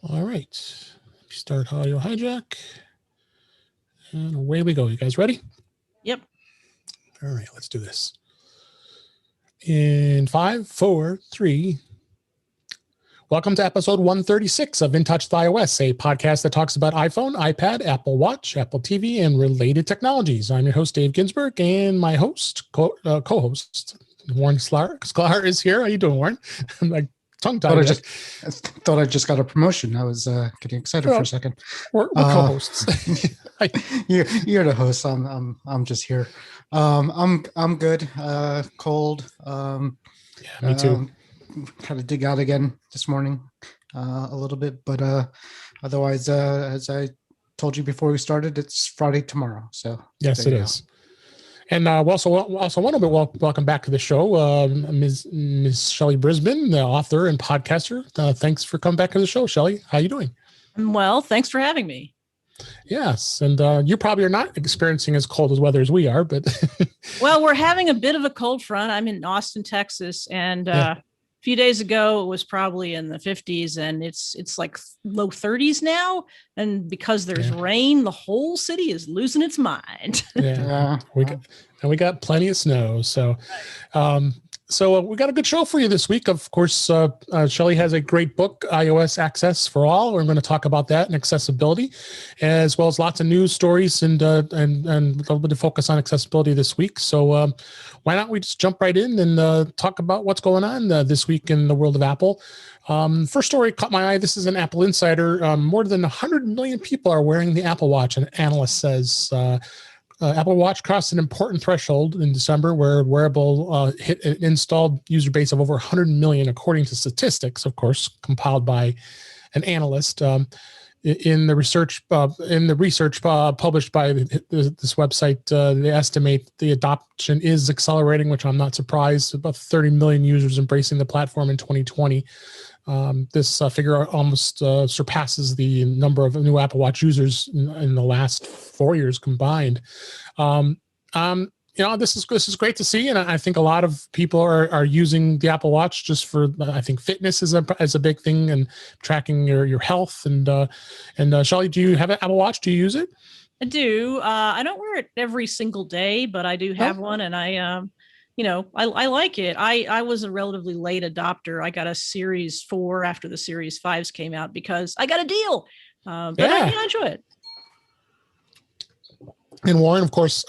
All right. Start audio hijack. And away we go. You guys ready? Yep. All right, let's do this. In 5, 4, 3. Welcome to episode 136 of ITWIOS, a podcast that talks about iPhone, iPad, Apple Watch, Apple TV, and related technologies. I'm your host, Dave Ginsburg, and my host, co-host, Warren Sklar is here. How you doing, Warren? I'm like tongue-tied. I thought I just got a promotion. I was getting excited for a second. We're co-hosts. You're the host. I'm just here. I'm good. Cold. Yeah, me too. Had to dig out again this morning a little bit, but otherwise, as I told you before we started, it's Friday tomorrow. So yes, it is. And we also want to welcome back to the show, Ms. Shelley Brisbane, the author and podcaster. Thanks for coming back to the show, Shelley. How are you doing? I'm well. Thanks for having me. Yes, and you probably are not experiencing as cold as weather as we are, but well, we're having a bit of a cold front. I'm in Austin, Texas, and a few days ago it was probably in the 50s, and it's like low 30s now. And because there's rain, the whole city is losing its mind. We got plenty of snow, so. So we got a good show for you this week. Of course, Shelley has a great book, iOS Access for All. We're going to talk about that and accessibility, as well as lots of news stories and a little bit of focus on accessibility this week. So why not we just jump right in and talk about what's going on this week in the world of Apple. First story caught my eye. This is an Apple Insider. More than 100 million people are wearing the Apple Watch, an analyst says. Apple Watch crossed an important threshold in December where wearable hit an installed user base of over 100 million, according to statistics, of course, compiled by an analyst. In the research published by this website, they estimate the adoption is accelerating, which I'm not surprised. About 30 million users embracing the platform in 2020. This figure almost surpasses the number of new Apple Watch users in the last 4 years combined. This is great to see, and I think a lot of people are using the Apple Watch just for, I think, fitness is a big thing, and tracking your health. And Shelley, do you have an Apple Watch? Do you use it? I do. I don't wear it every single day, but I do have one, and I like it. I was a relatively late adopter. I got a Series 4 after the Series 5s came out because I got a deal. But I enjoy it. And Warren, of course,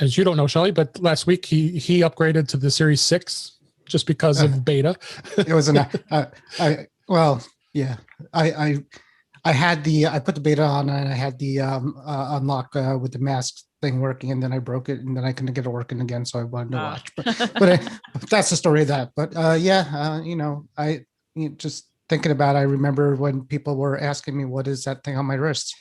as you don't know, Shelley, but last week he upgraded to the Series 6 just because of beta. It was I put the beta on, and I had the unlock with the mask thing working, and then I broke it, and then I couldn't get it working again, so I wanted to watch. But that's the story of that. But just thinking about it, I remember when people were asking me, what is that thing on my wrist?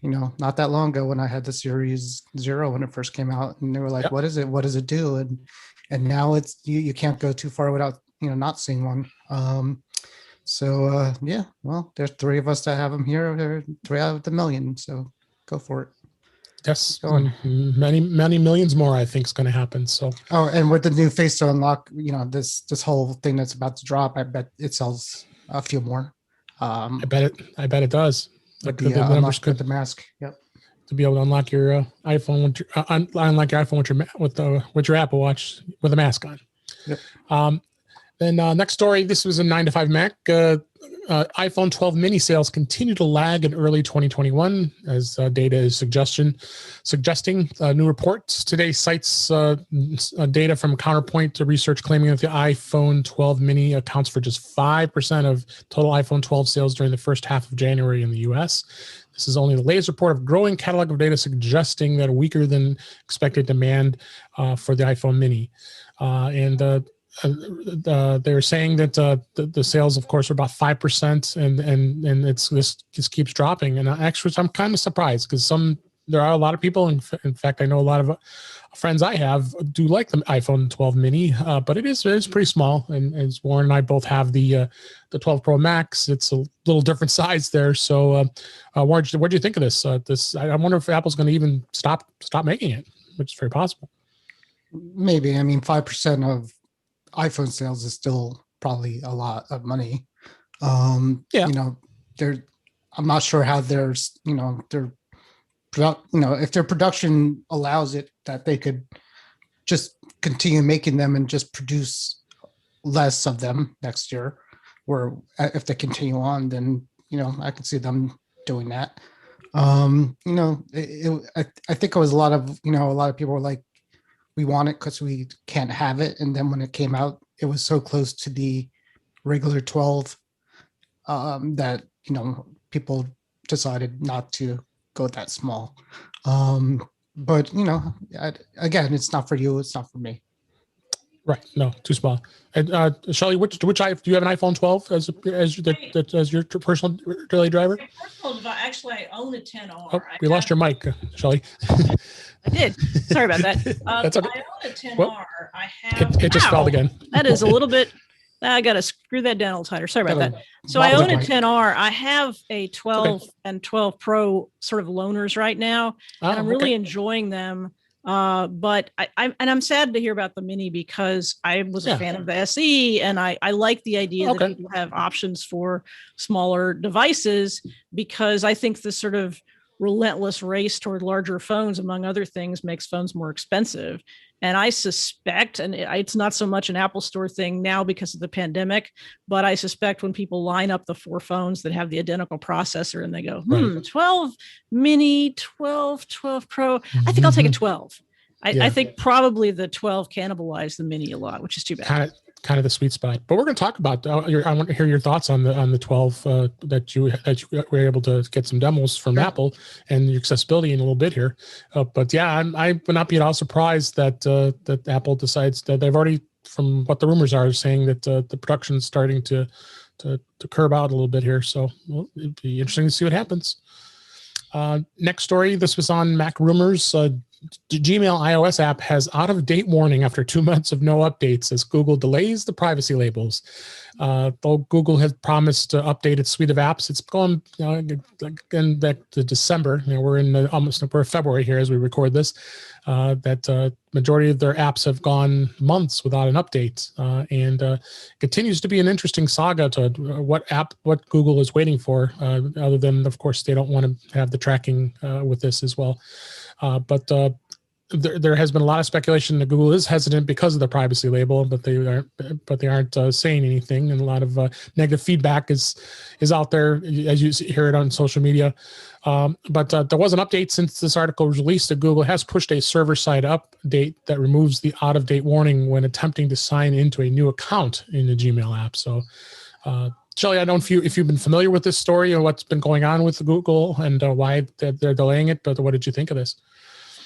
Not that long ago when I had the Series 0 when it first came out, and they were like, what is it? What does it do? And now it's you can't go too far without not seeing one. Well, there's 3 of us that have them here. There 3 out of the million, so go for it. Yes, many millions more, I think, is going to happen. So, and with the new face to unlock, this whole thing that's about to drop, I bet it sells a few more. I bet it does. With the numbers with the mask, yep. To be able to unlock your iPhone, with your Apple Watch with a mask on. Yep. Then next story. This was a 9to5 Mac. iPhone 12 mini sales continue to lag in early 2021, as data is suggesting. New reports today cites data from Counterpoint to research claiming that the iPhone 12 mini accounts for just 5% of total iPhone 12 sales during the first half of January in the U.S. This is only the latest report of growing catalog of data suggesting that a weaker than expected demand for the iPhone mini. They're saying that the sales, of course, are about 5%, and this keeps dropping. And actually, I'm kind of surprised because there are a lot of people. In fact, I know a lot of friends I have do like the iPhone 12 mini, but it is pretty small. And as Warren and I both have the 12 Pro Max, it's a little different size there. So, what do you think of this? I wonder if Apple's going to even stop making it, which is very possible. Maybe. I mean, 5% of iPhone sales is still probably a lot of money. Yeah. You know, I'm not sure how there's, you know, if their production allows it, that they could just continue making them and just produce less of them next year. Or if they continue on, then, you know, I could see them doing that. You know, I think it was a lot of people were like, we want it because we can't have it. And then when it came out, it was so close to the regular 12 that, you know, people decided not to go that small. But, you know, again, it's not for you. It's not for me. Right. No, too small. And Shelly, which do you have an iPhone 12 as your personal daily driver? My personal device, actually, I own a 10R. Oh, we lost your mic, Shelly. I did. Sorry about that. That's okay. I own a 10R. Well, I have. It just fell again. That is a little bit. I got to screw that down a little tighter. Sorry about that. So I own a 10R. I have a 12 and 12 Pro sort of loaners right now, and I'm really enjoying them. But I'm sad to hear about the Mini because I was a fan of the SE, and I like the idea that people have options for smaller devices, because I think this sort of relentless race toward larger phones, among other things, makes phones more expensive. And I suspect, and it's not so much an Apple Store thing now because of the pandemic, but I suspect when people line up the 4 phones that have the identical processor and they go, 12 Mini, 12 Pro, I think I'll take a 12. I think probably the 12 cannibalized the Mini a lot, which is too bad. Kind of the sweet spot. But we're going to talk about. I want to hear your thoughts on the 12 that you were able to get some demos from Apple and your accessibility in a little bit here. But yeah, I would not be at all surprised that that Apple decides that they've already, from what the rumors are, saying that the production is starting to curb out a little bit here. So it'd be interesting to see what happens. Next story. This was on Mac Rumors. The Gmail iOS app has out-of-date warning after 2 months of no updates as Google delays the privacy labels. Though Google has promised to update its suite of apps, it's going again back to December. We're in we're February here as we record this. That majority of their apps have gone months without an update, and continues to be an interesting saga to what Google is waiting for. Other than, of course, they don't want to have the tracking with this as well. But there has been a lot of speculation that Google is hesitant because of the privacy label, but they aren't saying anything. And a lot of negative feedback is out there as you hear it on social media. But there was an update since this article was released that Google has pushed a server-side update that removes the out-of-date warning when attempting to sign into a new account in the Gmail app. So, Shelly, I don't know if you've been familiar with this story or what's been going on with Google and why they're delaying it, but what did you think of this?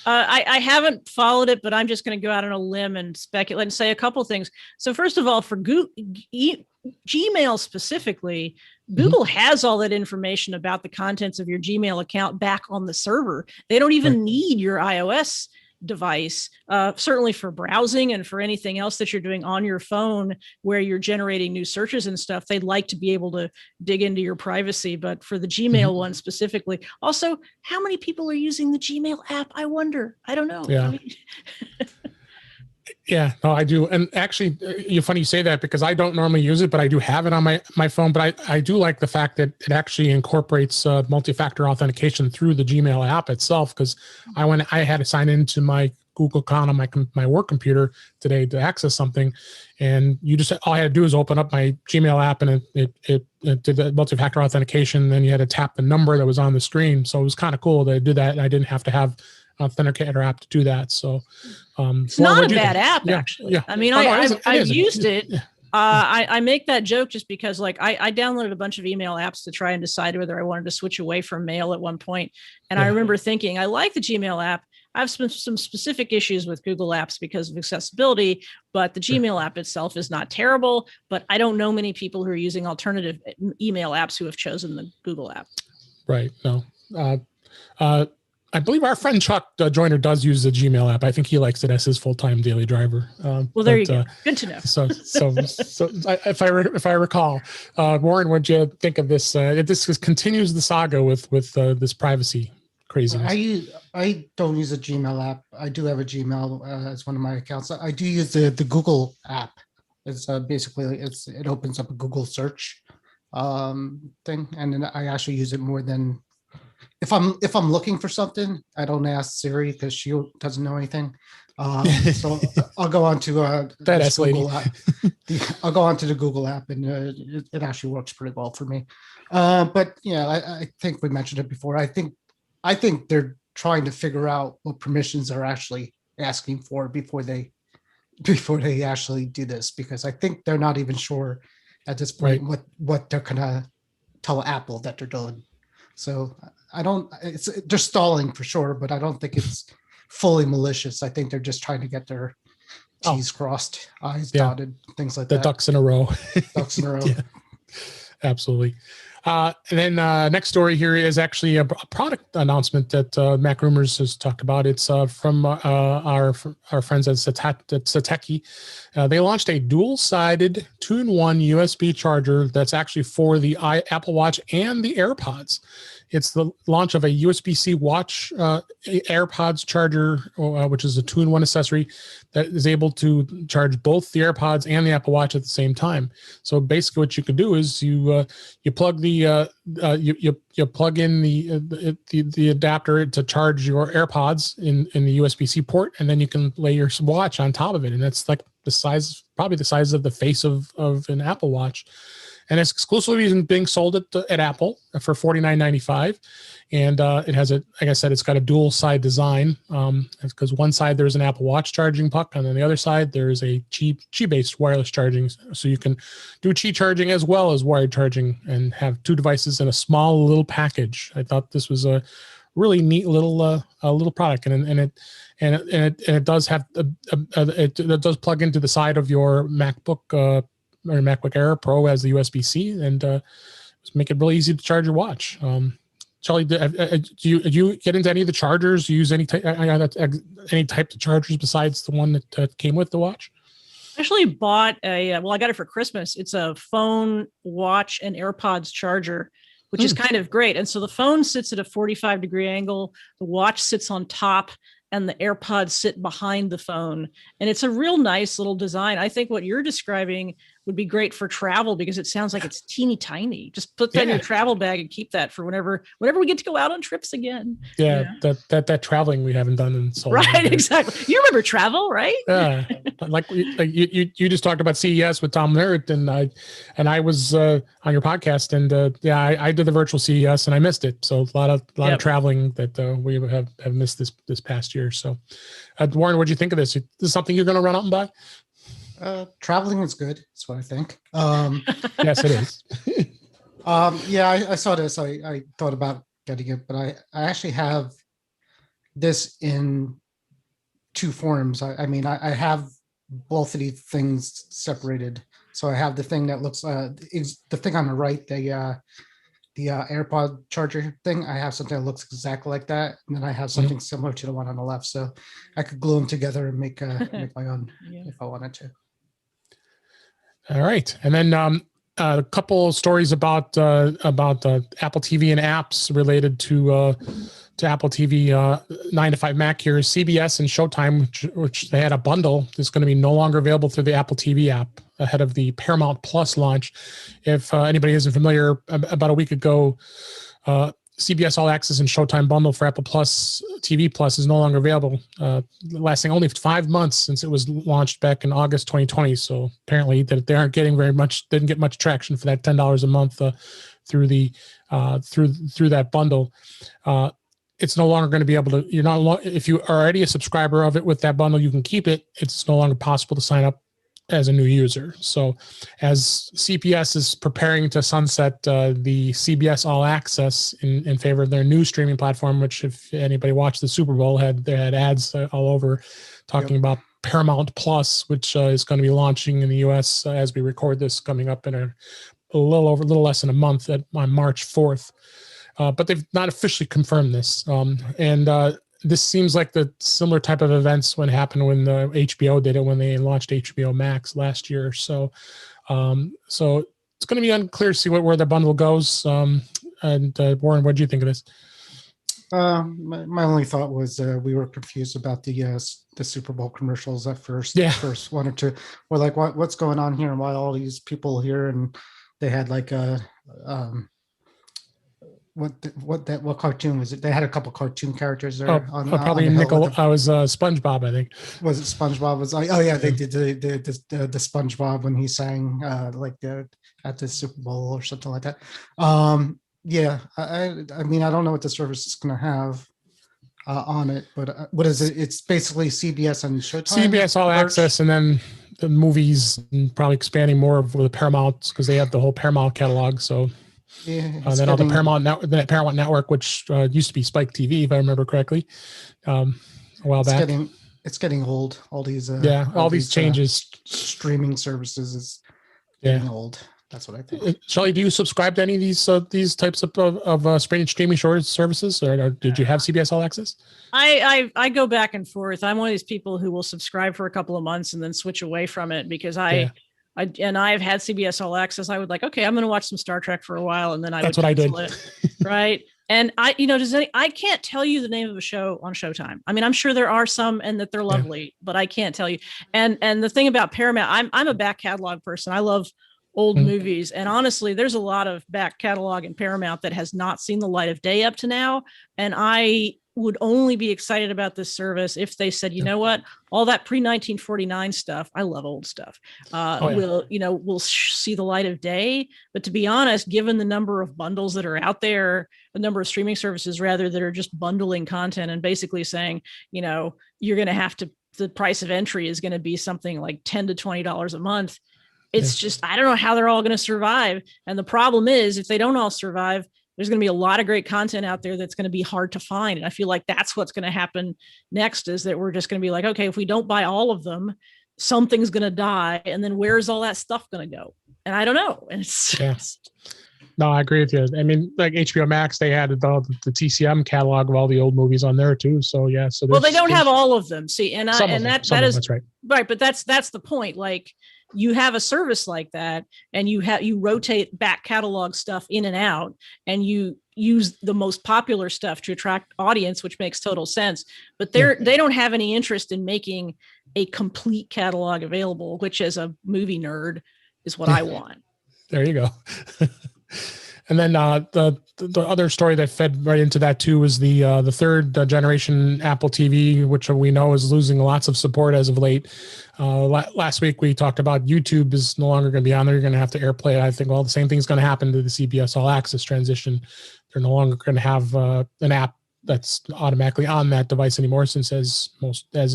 I haven't followed it, but I'm just going to go out on a limb and speculate and say a couple of things. So first of all, for Gmail specifically, Google has all that information about the contents of your Gmail account back on the server. They don't even need your iOS device, certainly for browsing and for anything else that you're doing on your phone where you're generating new searches and stuff. They'd like to be able to dig into your privacy, but for the Gmail one specifically. Also, how many people are using the Gmail app? I wonder. I don't know. Yeah. Yeah, no, I do. And actually, you're funny you say that because I don't normally use it, but I do have it on my phone. But I do like the fact that it actually incorporates multi-factor authentication through the Gmail app itself. Because I had to sign into my Google account on my work computer today to access something, and all I had to do is open up my Gmail app, and it did the multi-factor authentication. Then you had to tap the number that was on the screen. So it was kind of cool that I did that. And I didn't have to have authenticator app to do that. So it's not a bad app, actually. Yeah. I mean, I've used it. Yeah. I make that joke just because, like, I downloaded a bunch of email apps to try and decide whether I wanted to switch away from mail at one point. And I remember thinking, I like the Gmail app. I have some specific issues with Google Apps because of accessibility, but the Gmail app itself is not terrible. But I don't know many people who are using alternative email apps who have chosen the Google app. Right. No. I believe our friend Chuck Joyner does use the Gmail app. I think he likes it as his full-time daily driver. Well, there you go. Good to know. So if I recall, Warren, what'd you think of this? This continues the saga with this privacy craziness. I don't use a Gmail app. I do have a Gmail as one of my accounts. I do use the Google app. It's basically it opens up a Google search. thing, and then I actually use it more than if I'm looking for something. I don't ask Siri because she doesn't know anything. So I'll go on to this Google app. I'll go on to the Google app, and it actually works pretty well for me. But yeah, I think we mentioned it before. I think they're trying to figure out what permissions they're actually asking for before they actually do this, because I think they're not even sure at this point what they're gonna tell Apple that they're doing. So they're stalling for sure, but I don't think it's fully malicious. I think they're just trying to get their T's crossed, I's dotted, things like that. The ducks in a row. Ducks in a row. Yeah, absolutely. And then next story here is actually a product announcement that Mac Rumors has talked about. It's from our friends at Sateki. They launched a dual-sided 2-in-1 USB charger that's actually for the Apple Watch and the AirPods. It's the launch of a USB-C watch AirPods charger, which is a 2-in-1 accessory that is able to charge both the AirPods and the Apple Watch at the same time. So basically, what you can do is you plug you plug in the adapter to charge your AirPods in the USB-C port, and then you can lay your watch on top of it, and that's like probably the size of the face of an Apple Watch. And it's exclusively being sold at Apple for $49.95. And it has like I said, it's got a dual side design because one side there's an Apple Watch charging puck, and on the other side there's a Qi-based wireless charging. So you can do Qi charging as well as wired charging and have two devices in a small little package. I thought this was a really neat little product, and it does have it does plug into the side of your MacBook or MacBook Air Pro as the USB-C, and make it really easy to charge your watch. Charlie, do you get into any of the chargers? Do you use any type of chargers besides the one that came with the watch? I actually bought I got it for Christmas. It's a phone, watch, and AirPods charger, which is kind of great. And so the phone sits at a 45-degree angle, the watch sits on top, and the AirPods sit behind the phone. And it's a real nice little design. I think what you're describing would be great for travel because it sounds like it's teeny tiny. Just put that in your travel bag and keep that for whenever we get to go out on trips again. Yeah. That traveling we haven't done in so long. Right, exactly. You remember travel, right? Yeah. like you just talked about CES with Tom Nerd, and I was on your podcast, and I did the virtual CES and I missed it. So a lot of traveling that we have missed this past year. So Warren, what'd you think of this? Is this something you're going to run out and buy? Traveling is good. That's what I think. Yes, it is. I saw this. I thought about getting it, but I actually have this in two forms. I mean, I have both of these things separated. So I have the thing that looks is the thing on the right, the AirPod charger thing. I have something that looks exactly like that, and then I have something similar to the one on the left. So I could glue them together and make my own if I wanted to. All right, and then a couple stories about Apple TV and apps related to Apple TV 9 to 5 Mac here. CBS and Showtime, which they had a bundle, is going to be no longer available through the Apple TV app ahead of the Paramount Plus launch. If anybody isn't familiar, about a week ago, CBS All Access and Showtime bundle for Apple Plus TV Plus is no longer available, lasting only 5 months since it was launched back in August 2020. So apparently that they aren't getting didn't get much traction for that $10 a month through that bundle. It's no longer going to be able to. If you are already a subscriber of it with that bundle, you can keep it. It's no longer possible to sign up as a new user. So as CBS is preparing to sunset the CBS All Access in favor of their new streaming platform, which if anybody watched the Super Bowl, they had ads all over talking about Paramount Plus, which is going to be launching in the US as we record this, coming up in a little less than a month on March 4th. But they've not officially confirmed this. This seems like the similar type of events when happened when HBO did it when they launched HBO Max last year. So it's going to be unclear to see where the bundle goes. Warren, what do you think of this? My only thought was we were confused about the Super Bowl commercials at first. Yeah. First one or two. We're like, what's going on here, and why all these people here, and they had like a what cartoon was it? They had a couple cartoon characters there probably on the hill. I was SpongeBob, I think. Was it SpongeBob? Was like, oh yeah, they did the SpongeBob when he sang at the Super Bowl or something like that. Yeah, I mean, I don't know what the service is going to have on it, but what is it? It's basically CBS and Showtime. CBS All Access, and then the movies, and probably expanding more of the Paramount, because they have the whole Paramount catalog. So yeah, and then all the Paramount Network, which used to be Spike TV, if I remember correctly, a while back. It's getting old. All these all these changes, streaming services is getting old. That's what I think. Shelley, do you subscribe to any of these types of streaming services, or did you have CBS All Access? I go back and forth. I'm one of these people who will subscribe for a couple of months and then switch away from it, because I've had CBS All Access. I would like, okay, I'm going to watch some Star Trek for a while, and then that's what I did. Right. And I can't tell you the name of a show on Showtime. I mean, I'm sure there are some and that they're lovely, but I can't tell you. And the thing about Paramount, I'm a back catalog person. I love old movies. And honestly, there's a lot of back catalog in Paramount that has not seen the light of day up to now. And I would only be excited about this service if they said, you know what, all that pre-1949 stuff, I love old stuff, will see the light of day. But to be honest, given the number of bundles that are out there, the number of streaming services rather that are just bundling content and basically saying, you're going to have to, the price of entry is going to be something like $10 to $20 a month. It's just, I don't know how they're all going to survive. And the problem is, if they don't all survive, there's going to be a lot of great content out there that's going to be hard to find. And I feel like that's what's going to happen next, is that we're just going to be like, okay, if we don't buy all of them, something's going to die. And then where's all that stuff going to go? And I don't know. And No, I agree with you. I mean, like HBO Max, they had the TCM catalog of all the old movies on there too. So yeah. So they don't have all of them. See, that's right. Right, but that's the point. Like, you have a service like that, and you rotate back catalog stuff in and out, and you use the most popular stuff to attract audience, which makes total sense. But they don't have any interest in making a complete catalog available, which, as a movie nerd, is what I want. There you go. And then the other story that fed right into that too was the third generation Apple TV, which we know is losing lots of support as of late. Last week we talked about YouTube is no longer going to be on there. You're going to have to AirPlay. I think the same thing's going to happen to the CBS All Access transition. They're no longer going to have an app that's automatically on that device anymore, since as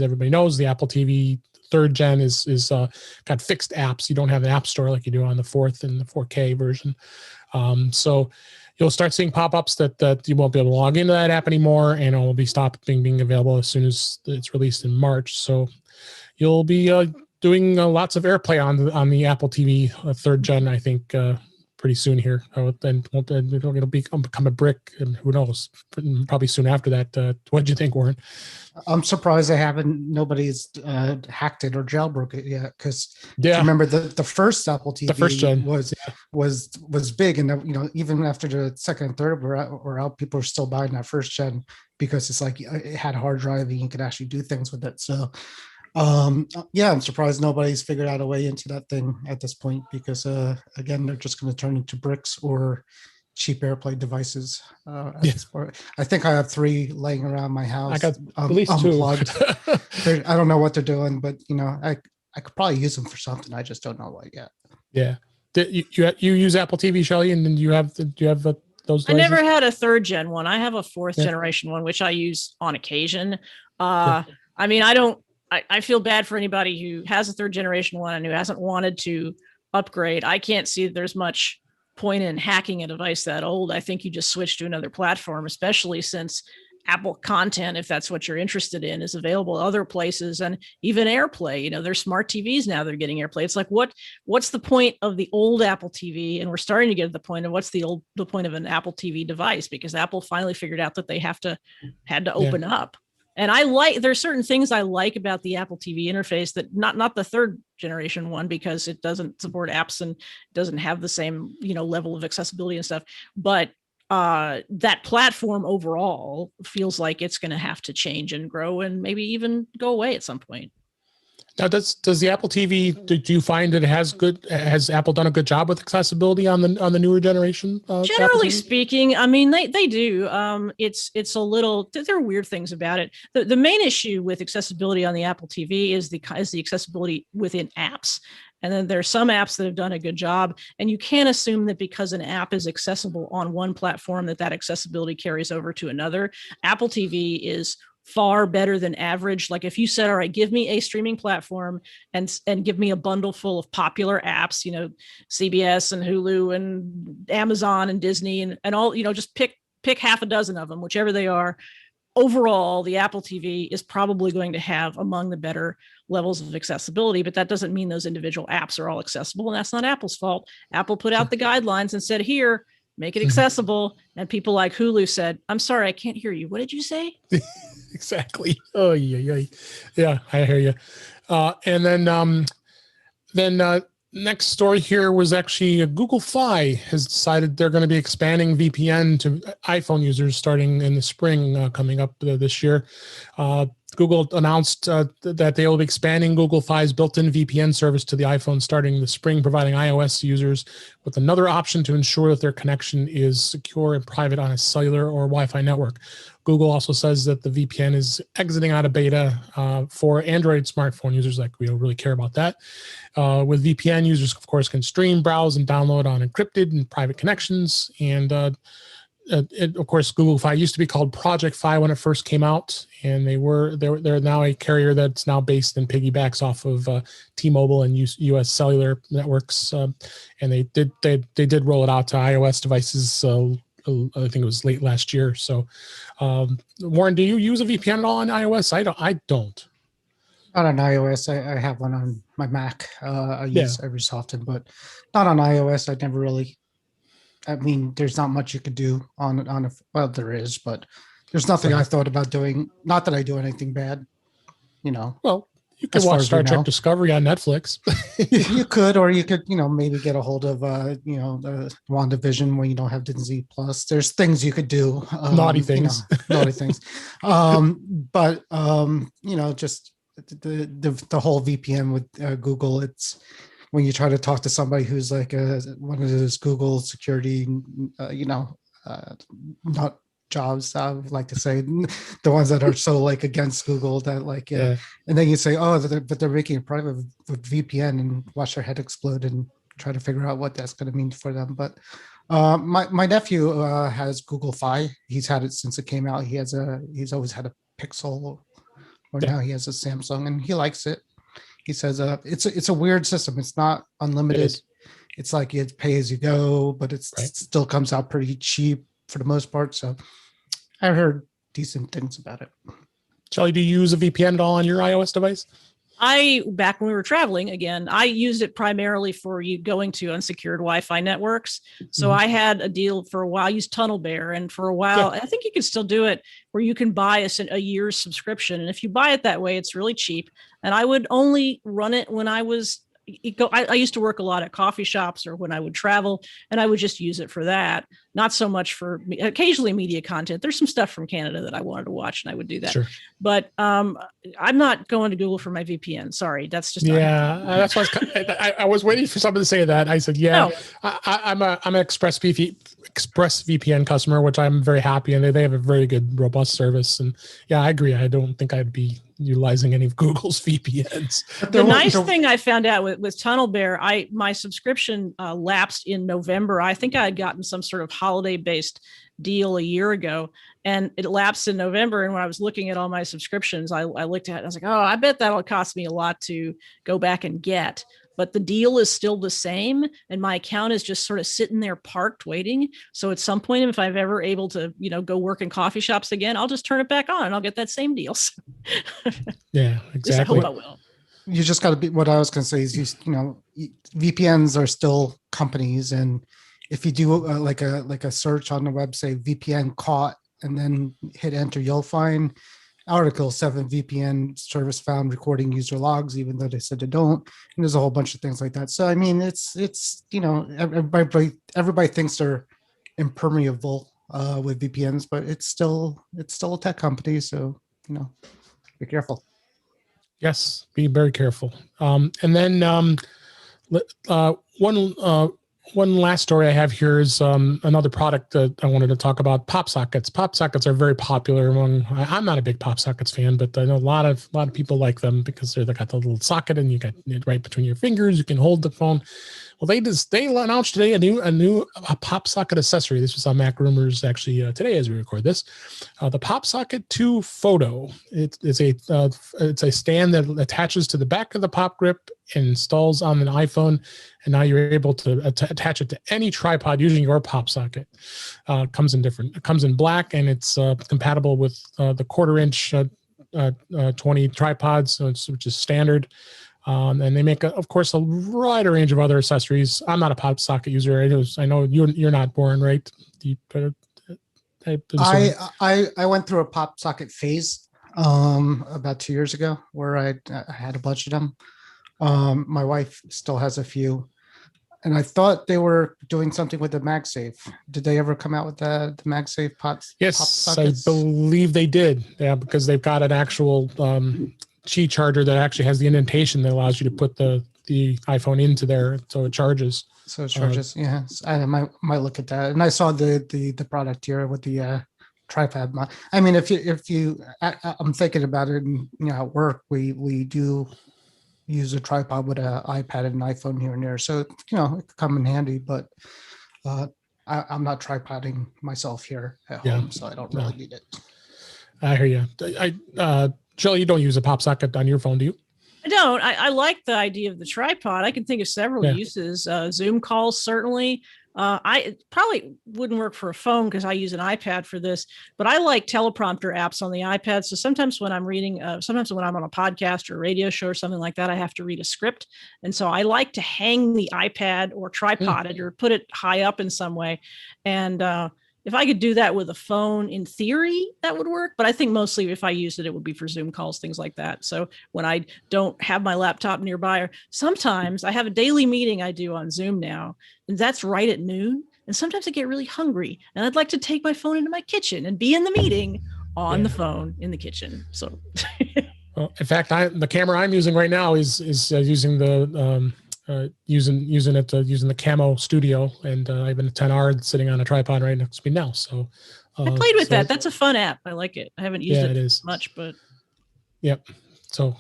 everybody knows, the Apple TV third gen is got fixed apps. You don't have an app store like you do on the fourth and the 4K version. So you'll start seeing pop-ups that you won't be able to log into that app anymore, and it will be stopped being available as soon as it's released in March. So you'll be doing lots of AirPlay on the Apple TV third gen, I think, pretty soon here. Then it'll become a brick, and who knows, probably soon after that. What do you think, Warren? I'm surprised nobody's hacked it or jailbroke it yet, because remember the first Apple TV, the first gen was big, and even after the second and third were out, people are still buying that first gen because it's like it had a hard drive and you could actually do things with it. So I'm surprised nobody's figured out a way into that thing at this point, because again, they're just going to turn into bricks or cheap AirPlay devices. At this point. I think I have 3 laying around my house. I got at least unplugged. 2. I don't know what they're doing, but I could probably use them for something. I just don't know what yet. Yeah. You use Apple TV, Shelley, and then do you have those devices? I never had a third gen one. I have a fourth generation one, which I use on occasion. I mean, I feel bad for anybody who has a third generation one and who hasn't wanted to upgrade. I can't see that there's much point in hacking a device that old. I think you just switch to another platform, especially since Apple content, if that's what you're interested in, is available other places, and even AirPlay. There's smart TVs now, they're getting AirPlay. It's like, what's the point of the old Apple TV? And we're starting to get to the point of what's the point of an Apple TV device, because Apple finally figured out that they had to open up. And there's certain things I like about the Apple TV interface, that not the third generation one, because it doesn't support apps and doesn't have the same, level of accessibility and stuff. But that platform overall feels like it's going to have to change and grow and maybe even go away at some point. Now, does the Apple TV? Do you find that it has Apple done a good job with accessibility on the newer generation? Generally speaking, I mean they do. It's a little, there are weird things about it. The main issue with accessibility on the Apple TV is the accessibility within apps. And then there are some apps that have done a good job, and you can't assume that because an app is accessible on one platform that accessibility carries over to another. Apple TV is far better than average. Like if you said, all right, give me a streaming platform and give me a bundle full of popular apps, CBS and Hulu and Amazon and Disney and all, just pick half a dozen of them, whichever they are. Overall, the Apple TV is probably going to have among the better levels of accessibility, but that doesn't mean those individual apps are all accessible, and that's not Apple's fault. Apple put out the guidelines and said, here, make it accessible. And people like Hulu said, I'm sorry, I can't hear you. What did you say? Exactly. Oh, yeah, I hear you. And then next story here was actually Google Fi has decided they're going to be expanding VPN to iPhone users starting in the spring coming up this year. Google announced that they will be expanding Google Fi's built-in VPN service to the iPhone starting this spring, providing iOS users with another option to ensure that their connection is secure and private on a cellular or Wi-Fi network. Google also says that the VPN is exiting out of beta for Android smartphone users. Like, we don't really care about that. With VPN, users, of course, can stream, browse, and download on encrypted and private connections. And of course, Google Fi used to be called Project Fi when it first came out, and they're now a carrier that's now based and piggybacks off of T-Mobile and U.S. cellular networks. And they did roll it out to iOS devices. I think it was late last year. So, Warren, do you use a VPN at all on iOS? I don't. Not on iOS. I have one on my Mac. I use every so often, but not on iOS. I never really. I mean, there's not much you could do on a. Well, there is, but there's nothing I thought about doing. Not that I do anything bad, Well, you could watch Star Trek Discovery on Netflix. You could, or you could, maybe get a hold of, the WandaVision when you don't have Disney Plus. There's things you could do. Naughty things. Naughty things. But just the whole VPN with Google. It's when you try to talk to somebody who's like one of those Google security, not jobs, I would like to say, the ones that are so like against Google that and then you say, but they're making it private with VPN, and watch their head explode and try to figure out what that's going to mean for them. But my nephew has Google Fi. He's had it since it came out. He's always had a Pixel, or now he has a Samsung, and he likes it. He says it's a weird system. It's not unlimited. It's like you pay as you go, but it still comes out pretty cheap for the most part. So I heard decent things about it. Shelly, do you use a VPN at all on your iOS device? Back when we were traveling again, I used it primarily for you going to unsecured Wi-Fi networks. So I had a deal for a while. I used TunnelBear, and for a while, I think you can still do it, where you can buy a year's subscription. And if you buy it that way, it's really cheap. And I would only run it when I was I used to work a lot at coffee shops or when I would travel, and I would just use it for that. Not so much for occasionally media content. There's some stuff from Canada that I wanted to watch, and I would do that. Sure. But I'm not going to Google for my VPN. Sorry, that's just that's why I was waiting for someone to say that. I said, no. I'm an Express VPN customer, which I'm very happy, and they have a very good, robust service. And I agree. I don't think I'd be utilizing any of Google's VPNs. The nice thing I found out with TunnelBear, my subscription lapsed in November. I think I had gotten some sort of holiday-based deal a year ago, and it lapsed in November. And when I was looking at all my subscriptions, I looked at it and I was like, I bet that'll cost me a lot to go back and get. But the deal is still the same, and my account is just sort of sitting there parked waiting. So at some point, if I'm ever able to, go work in coffee shops again, I'll just turn it back on and I'll get that same deal. Yeah, exactly. I hope I will. You just got to be. What I was going to say is, VPNs are still companies, and if you do like a search on the web, say VPN caught, and then hit enter, you'll find Article 7 VPN service found recording user logs, even though they said they don't. And there's a whole bunch of things like that. So, I mean, it's everybody thinks they're impermeable with VPNs, but it's still a tech company. So, be careful. Yes, be very careful. And then one last story I have here is another product that I wanted to talk about. Pop sockets. Pop sockets are very popular among. I'm not a big pop sockets fan, but I know a lot of people like them because they got the little socket and you got it right between your fingers. You can hold the phone. Well, they announced today a new pop socket accessory. This was on Mac Rumors actually today as we record this. The Pop Socket 2 Photo. It's a stand that attaches to the back of the pop grip and installs on an iPhone, and now you're able to attach it to any tripod using your pop socket. It comes in black, and it's compatible with the 1/4 inch 20 tripods, which is standard. And they make, of course, a wider range of other accessories. I'm not a pop socket user. I know you're not, Warren, right? I went through a pop socket phase about 2 years ago where I had a bunch of them. My wife still has a few, and I thought they were doing something with the MagSafe. Did they ever come out with the MagSafe pots? Yes, pop sockets? I believe they did. Yeah, because they've got an actual Qi charger that actually has the indentation that allows you to put the iPhone into there so it charges. So it charges. Yeah, I might look at that. And I saw the product here with the tripod. I mean, if you, I'm thinking about it, and at work we do use a tripod with an iPad and an iPhone here and there, so it could come in handy. But I'm not tripoding myself here at home, so I don't really need it. I hear you. Shelley, you don't use a pop socket on your phone, do you? I don't. I like the idea of the tripod. I can think of several uses. Zoom calls, certainly. I probably wouldn't work for a phone because I use an iPad for this, but I like teleprompter apps on the iPad. So sometimes when I'm reading, sometimes when I'm on a podcast or a radio show or something like that, I have to read a script. And so I like to hang the iPad or tripod it or put it high up in some way. And if I could do that with a phone, in theory, that would work. But I think mostly if I used it, it would be for Zoom calls, things like that. So when I don't have my laptop nearby, or sometimes I have a daily meeting I do on Zoom now, and that's right at noon. And sometimes I get really hungry and I'd like to take my phone into my kitchen and be in the meeting on the phone in the kitchen. So, well, in fact, the camera I'm using right now is using the using the Camo Studio, and I have a 10R sitting on a tripod right next to me now. So I played with that. That's a fun app. I like it. I haven't used it much, but yep. So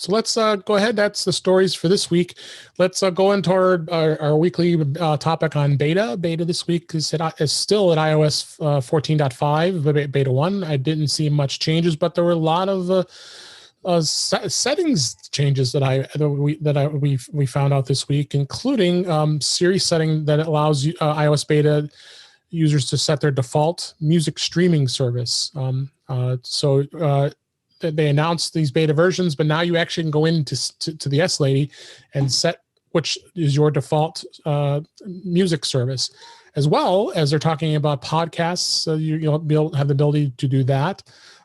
let's go ahead. That's the stories for this week. Let's go into our weekly topic on beta. Beta this week is still at iOS 14.5, beta 1. I didn't see much changes, but there were a lot of settings changes that we found out this week, including Siri setting that allows iOS beta users to set their default music streaming service. They announced these beta versions, but now you actually can go into to the S Lady and set which is your default music service, as well as they're talking about podcasts. So you'll be able to have the ability to do that.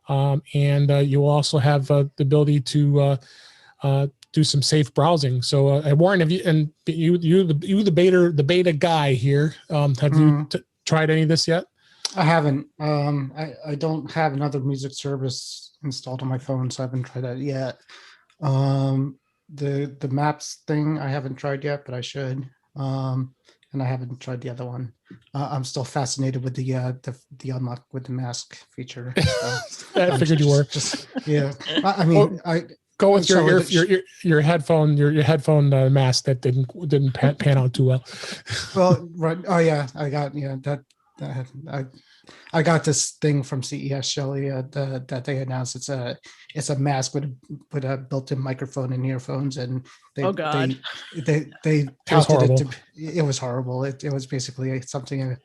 And you will also have the ability to do some safe browsing. So, Warren, have you the beta guy here? Have you tried any of this yet? I haven't. I don't have another music service installed on my phone, so I haven't tried that yet. The maps thing I haven't tried yet, but I should. And I haven't tried the other one. I'm still fascinated with the unlock with the mask feature. So I figured you were. I mean, I go with your headphone mask that didn't pan out too well. Well, right. Oh yeah, I got this thing from CES, Shelley, that they announced. It's a mask with a built-in microphone and earphones, and they touted it was horrible. It was basically something.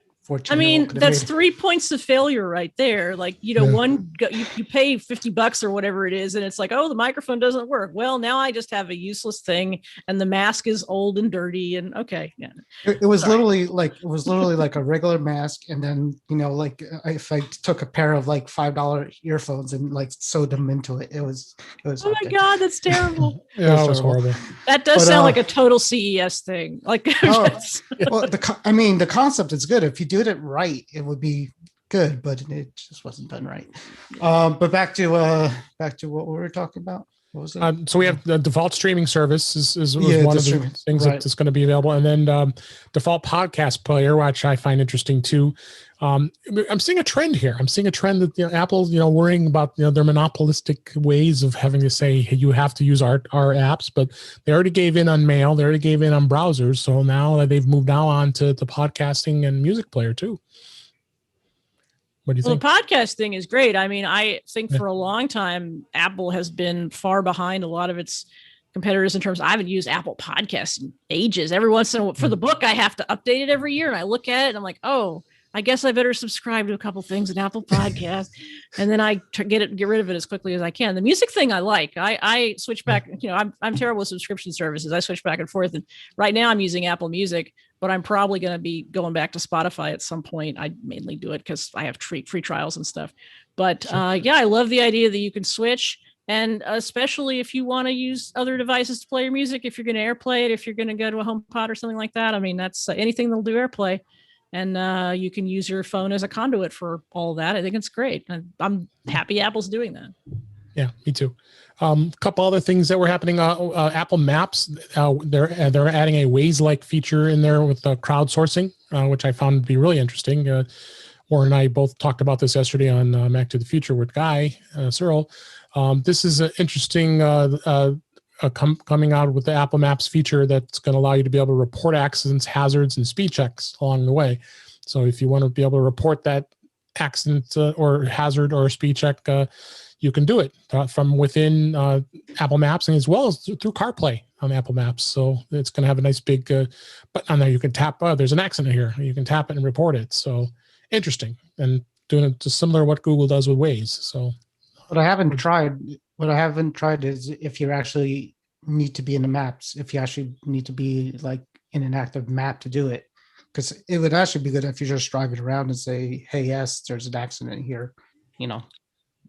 I mean, that's 3 points of failure right there. Like, one, you pay $50 or whatever it is, and it's like, oh, the microphone doesn't work. Well, now I just have a useless thing, and the mask is old and dirty. And okay, yeah. It was literally like a regular mask, and then like if I took a pair of like $5 earphones and like sewed them into it, it was. Oh my God, that's terrible. Yeah, it was horrible. That does sound like a total CES thing. Like, well, the concept is good. If you do it right, it would be good, but it just wasn't done right. But back to what we were talking about. What was it? So we have the default streaming service is Yeah, one the of the streaming, things right. that's going to be available, and then default podcast player, which I find interesting too. I'm seeing a trend here. I'm seeing a trend that Apple's worrying about their monopolistic ways of having to say, hey, you have to use our apps, but they already gave in on mail, they already gave in on browsers, so now they've moved now on to the podcasting and music player too. What do you think? The podcast thing is great. I mean, I think for a long time, Apple has been far behind a lot of its competitors in terms of, I haven't used Apple Podcasts in ages. Every once in a while, for the book, I have to update it every year. And I look at it and I'm like, oh, I guess I better subscribe to a couple things in Apple Podcast. And then I get rid of it as quickly as I can. The music thing I like. I switch back. I'm terrible with subscription services. I switch back and forth. And right now I'm using Apple Music, but I'm probably going to be going back to Spotify at some point. I mainly do it because I have free trials and stuff. But yeah, I love the idea that you can switch. And especially if you want to use other devices to play your music, if you're going to AirPlay it, if you're going to go to a HomePod or something like that. I mean, that's anything that'll do AirPlay. And you can use your phone as a conduit for all of that. I think it's great. I'm happy Apple's doing that. Yeah, me too. A couple other things that were happening. Apple Maps, they're adding a Waze-like feature in there with crowdsourcing, which I found to be really interesting. Warren and I both talked about this yesterday on Mac to the Future with Guy Searle. This is an interesting coming out with the Apple Maps feature that's going to allow you to be able to report accidents, hazards, and speed checks along the way. So if you want to be able to report that accident or hazard or speed check, you can do it from within Apple Maps and as well as through CarPlay on Apple Maps. So it's going to have a nice big button on there. You can tap, there's an accident here. You can tap it and report it. So interesting. And doing it to similar to what Google does with Waze. So what I haven't tried is if you actually need to be in the maps, if you actually need to be like in an active map to do it. Because it would actually be good if you're just driving around and say, hey, yes, there's an accident here,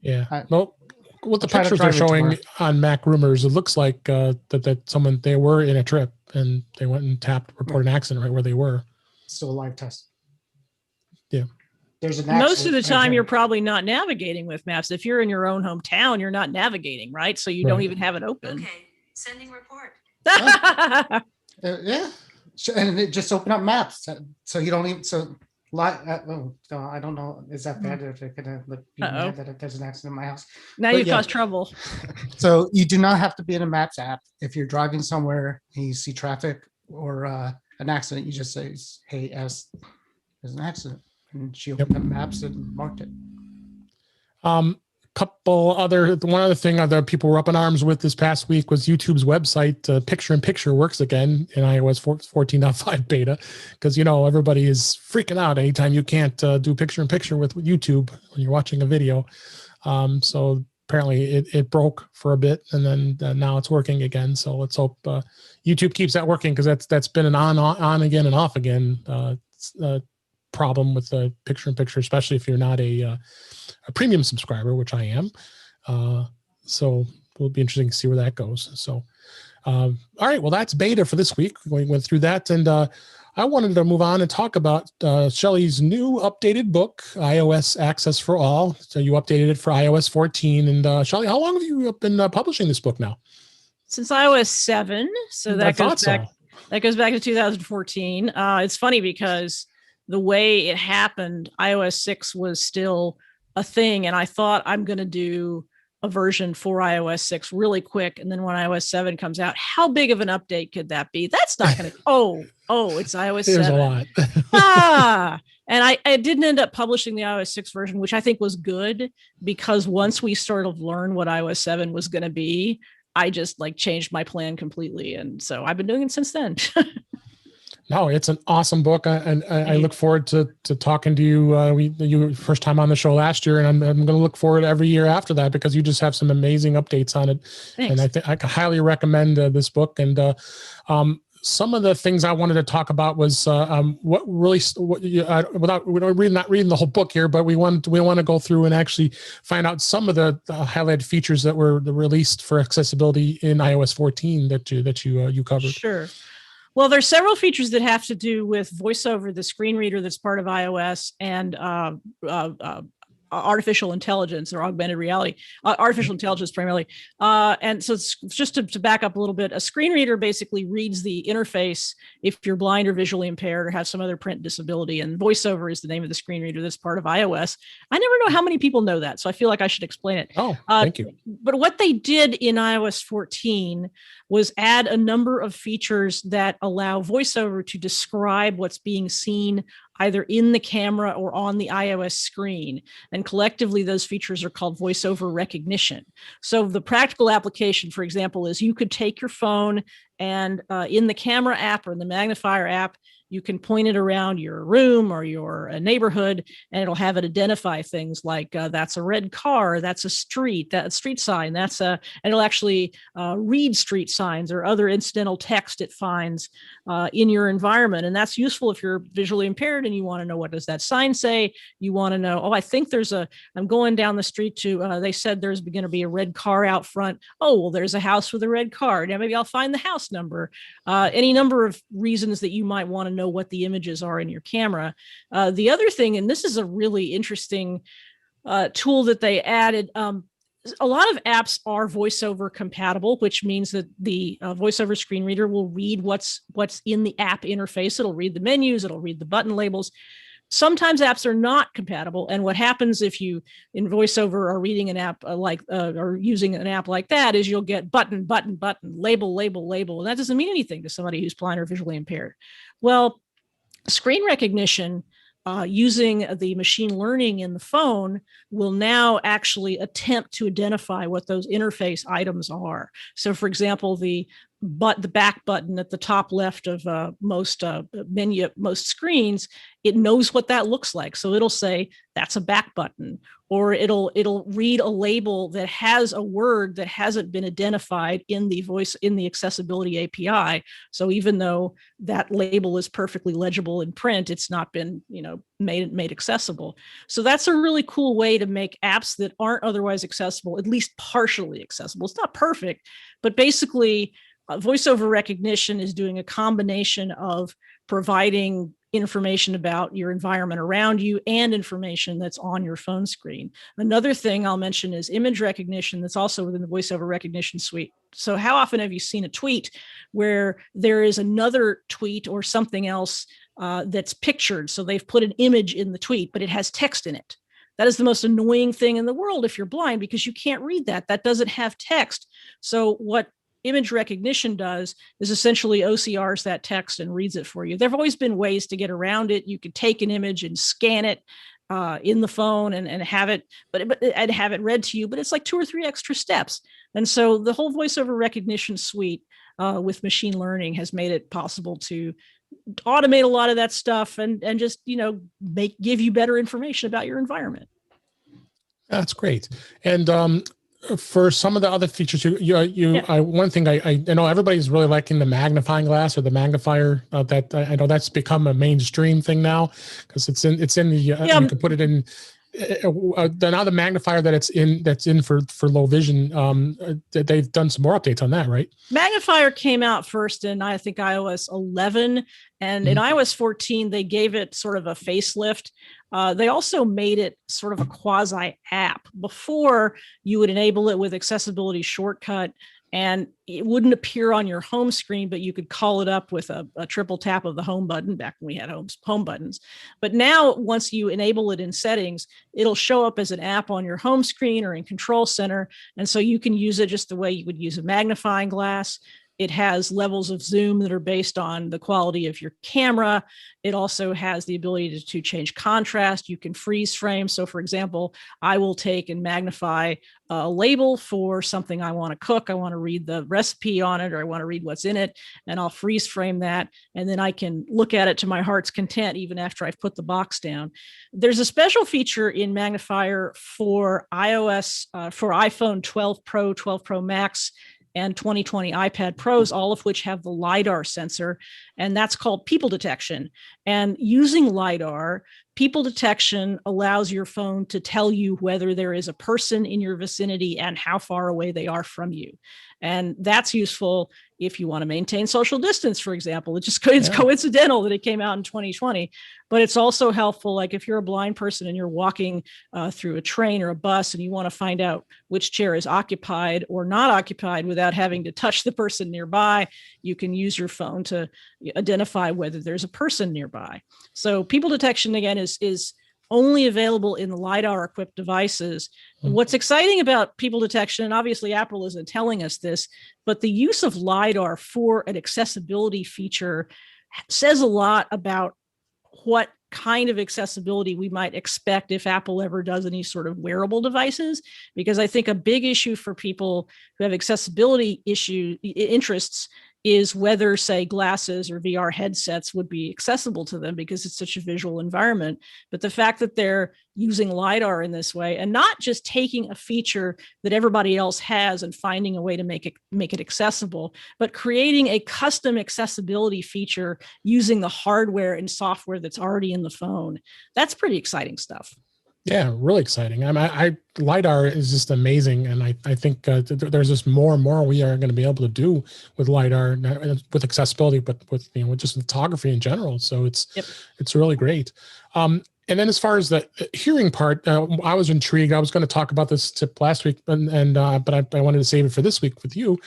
Yeah. Well, with the pictures they're showing on Mac Rumors, it looks like that they were in a trip and they went and tapped report an accident right where they were. Still a live test. Yeah. There's an most of the time you're probably not navigating with maps. If you're in your own hometown, you're not navigating, right? So you don't even have it open. Okay, sending report. Yeah. And it just open up maps. So you don't even, I don't know. Is that bad if they're going to be mad that there's an accident in my house? Now you cause trouble. So you do not have to be in a Maps app. If you're driving somewhere and you see traffic or an accident, you just say, hey, there's an accident. And she opened up Maps and marked it. One other thing that people were up in arms with this past week was YouTube's website. Picture-in-picture works again in iOS 14.5 beta because, everybody is freaking out anytime you can't do picture-in-picture with YouTube when you're watching a video. So apparently it broke for a bit and then now it's working again. So let's hope YouTube keeps that working because that's been an on again and off again problem with the picture-in-picture, especially if you're not a premium subscriber, which I am. So it'll be interesting to see where that goes. So, all right, well, that's beta for this week. We went through that, and I wanted to move on and talk about Shelley's new updated book, iOS Access for All. So you updated it for iOS 14. And Shelley, how long have you been publishing this book now? Since iOS 7. So that goes back. That goes back to 2014. It's funny because the way it happened, iOS 6 was still a thing. And I thought I'm going to do a version for iOS 6 really quick. And then when iOS 7 comes out, how big of an update could that be? That's not going to, it's iOS 7. There's a lot. And I didn't end up publishing the iOS 6 version, which I think was good because once we sort of learned what iOS 7 was going to be, I just changed my plan completely. And so I've been doing it since then. No, it's an awesome book, and I look forward to talking to you. You first time on the show last year, and I'm going to look forward every year after that because you just have some amazing updates on it. Thanks. And I highly recommend this book. And some of the things I wanted to talk about was not reading the whole book here, but we want to go through and actually find out some of the highlighted features that were released for accessibility in iOS 14 that you covered. Sure. Well, there's several features that have to do with VoiceOver, the screen reader that's part of iOS, and artificial intelligence or augmented reality, artificial intelligence primarily. And so it's just to back up a little bit, a screen reader basically reads the interface if you're blind or visually impaired or have some other print disability. And VoiceOver is the name of the screen reader that's part of iOS. I never know how many people know that, so I feel like I should explain it. Oh, thank you. But what they did in iOS 14 was add a number of features that allow VoiceOver to describe what's being seen either in the camera or on the iOS screen. And collectively, those features are called voiceover recognition. So the practical application, for example, is you could take your phone and in the camera app or in the magnifier app, you can point it around your room or your neighborhood, and it'll have it identify things like that's a red car, that's a street, that street sign, and it'll actually read street signs or other incidental text it finds in your environment. And that's useful if you're visually impaired and you want to know, what does that sign say? You want to know, oh, I think I'm going down the street to, they said there's going to be a red car out front. Oh, well, there's a house with a red car. Now maybe I'll find the house number. Any number of reasons that you might want to know what the images are in your camera. The other thing, and this is a really interesting tool that they added, a lot of apps are VoiceOver compatible, which means that the VoiceOver screen reader will read what's in the app interface. It'll read the menus, it'll read the button labels. Sometimes apps are not compatible. And what happens if you in VoiceOver are reading an app or using an app like that is you'll get button, button, button, label, label, label. And that doesn't mean anything to somebody who's blind or visually impaired. Well, screen recognition using the machine learning in the phone will now actually attempt to identify what those interface items are. So for example, the back button at the top left of most screens, it knows what that looks like. So it'll say that's a back button, or it'll read a label that has a word that hasn't been identified in the accessibility API. So even though that label is perfectly legible in print, it's not been made accessible. So that's a really cool way to make apps that aren't otherwise accessible at least partially accessible. It's not perfect, but basically voiceover recognition is doing a combination of providing information about your environment around you and information that's on your phone screen. Another thing I'll mention is image recognition that's also within the voiceover recognition suite. So how often have you seen a tweet where there is another tweet or something else that's pictured? So they've put an image in the tweet, but it has text in it. That is the most annoying thing in the world if you're blind, because you can't read that. That doesn't have text. So what image recognition does is essentially OCRs that text and reads it for you. There have always been ways to get around it. You could take an image and scan it in the phone and have it, but I'd have it read to you, but it's like 2 or 3 extra steps. And so the whole voiceover recognition suite with machine learning has made it possible to automate a lot of that stuff and just, give you better information about your environment. That's great. And for some of the other features, one thing I know everybody's really liking the magnifying glass or the magnifier. That I know that's become a mainstream thing now because it's in the you can put it in. Now the magnifier that's in for low vision, they've done some more updates on that, right? Magnifier came out first in I think iOS 11, and in iOS 14 they gave it sort of a facelift. They also made it sort of a quasi app. Before, you would enable it with accessibility shortcut and it wouldn't appear on your home screen, but you could call it up with a triple tap of the home button back when we had home buttons. But now, once you enable it in settings, it'll show up as an app on your home screen or in Control Center. And so you can use it just the way you would use a magnifying glass. It has levels of zoom that are based on the quality of your camera. It also has the ability to change contrast. You can freeze frame. So for example, I will take and magnify a label for something I want to cook. I want to read the recipe on it, or I want to read what's in it, and I'll freeze frame that. And then I can look at it to my heart's content, even after I've put the box down. There's a special feature in Magnifier for iOS, for iPhone 12 Pro, 12 Pro Max, and 2020 iPad Pros, all of which have the LiDAR sensor, and that's called people detection. And using LiDAR, people detection allows your phone to tell you whether there is a person in your vicinity and how far away they are from you. And that's useful if you want to maintain social distance, for example. It's coincidental that it came out in 2020, but it's also helpful. Like if you're a blind person and you're walking through a train or a bus and you want to find out which chair is occupied or not occupied without having to touch the person nearby, you can use your phone to identify whether there's a person nearby. So people detection, again, is only available in the LiDAR equipped devices. Mm-hmm. What's exciting about people detection, and obviously Apple isn't telling us this, but the use of LiDAR for an accessibility feature says a lot about what kind of accessibility we might expect if Apple ever does any sort of wearable devices. Because I think a big issue for people who have accessibility interests is whether, say, glasses or VR headsets would be accessible to them because it's such a visual environment. But the fact that they're using LiDAR in this way and not just taking a feature that everybody else has and finding a way to make it accessible, but creating a custom accessibility feature using the hardware and software that's already in the phone, that's pretty exciting stuff. Yeah, really exciting. LiDAR is just amazing, and I think there's just more and more we are going to be able to do with LiDAR, with accessibility, but with with just photography in general. So it's really great. And then as far as the hearing part, I was intrigued. I was going to talk about this tip last week, but I wanted to save it for this week with you.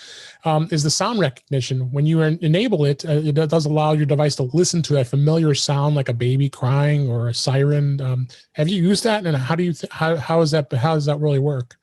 Is the sound recognition. When you enable it, it does allow your device to listen to a familiar sound like a baby crying or a siren. Have you used that? And how does that really work?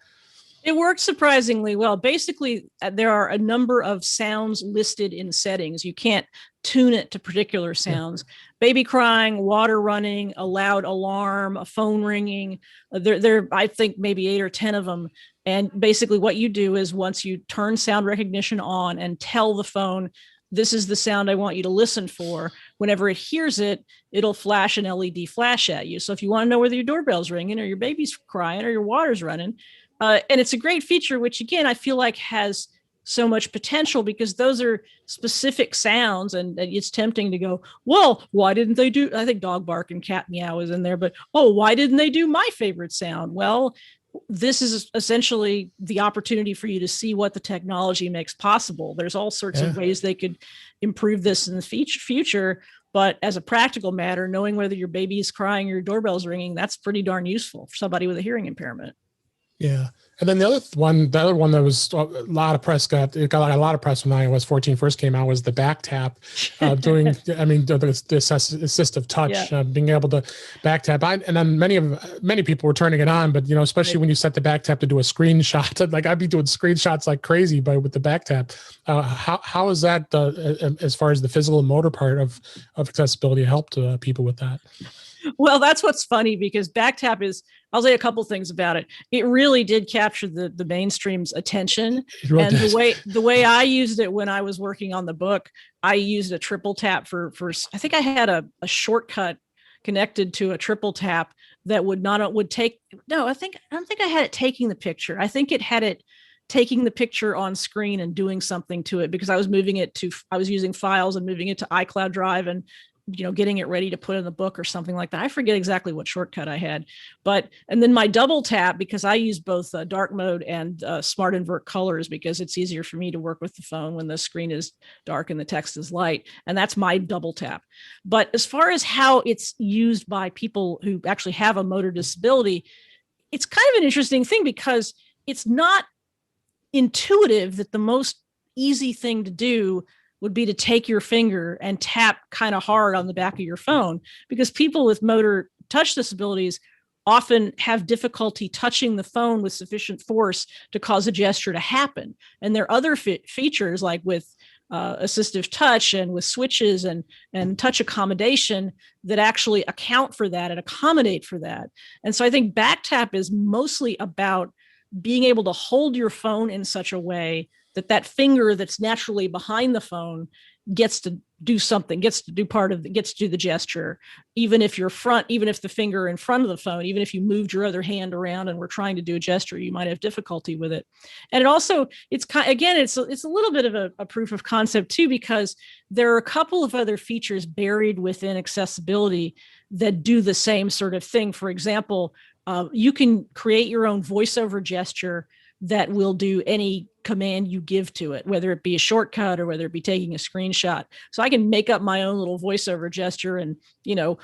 It works surprisingly well. Basically, there are a number of sounds listed in settings. You can't tune it to particular sounds. Yeah. Baby crying, water running, a loud alarm, a phone ringing. There, I think maybe 8 or 10 of them. And basically what you do is once you turn sound recognition on and tell the phone, this is the sound I want you to listen for, whenever it hears it, it'll flash an LED flash at you. So if you want to know whether your doorbell's ringing or your baby's crying or your water's running, and it's a great feature, which again, I feel like has so much potential because those are specific sounds, and it's tempting to go, well, why didn't they do, I think dog bark and cat meow is in there, but, oh, why didn't they do my favorite sound? Well, this is essentially the opportunity for you to see what the technology makes possible. There's all sorts of ways they could improve this in the future. But as a practical matter, knowing whether your baby is crying or your doorbell's ringing, that's pretty darn useful for somebody with a hearing impairment. Yeah. And then the other one that was a lot of press got a lot of press when iOS 14 first came out was the back tap, doing, the assistive touch, being able to back tap. And then many people were turning it on, but, especially when you set the back tap to do a screenshot, like I'd be doing screenshots like crazy, with the back tap. How is that, as far as the physical and motor part of accessibility helped people with that? Well, that's what's funny because back tap is, I'll say a couple things about it. It really did capture the mainstream's attention. Really and the way I used it when I was working on the book, I used a triple tap for I think I had a shortcut connected to a triple tap that I don't think I had it taking the picture. I think it had it taking the picture on screen and doing something to it because I was using files and moving it to iCloud Drive and getting it ready to put in the book or something like that. I forget exactly what shortcut I had, and then my double tap, because I use both dark mode and smart invert colors because it's easier for me to work with the phone when the screen is dark and the text is light. And that's my double tap. But as far as how it's used by people who actually have a motor disability, it's kind of an interesting thing because it's not intuitive that the most easy thing to do would be to take your finger and tap kind of hard on the back of your phone, because people with motor touch disabilities often have difficulty touching the phone with sufficient force to cause a gesture to happen. And there are other features like with assistive touch and with switches and touch accommodation that actually account for that and accommodate for that. And so I think back tap is mostly about being able to hold your phone in such a way that finger that's naturally behind the phone gets to do something, gets to do the gesture, even if the finger in front of the phone, even if you moved your other hand around and were trying to do a gesture, you might have difficulty with it. And it also, it's a little bit of a proof of concept too, because there are a couple of other features buried within accessibility that do the same sort of thing. For example, you can create your own voiceover gesture that will do any command you give to it, whether it be a shortcut or whether it be taking a screenshot. So I can make up my own little voiceover gesture and,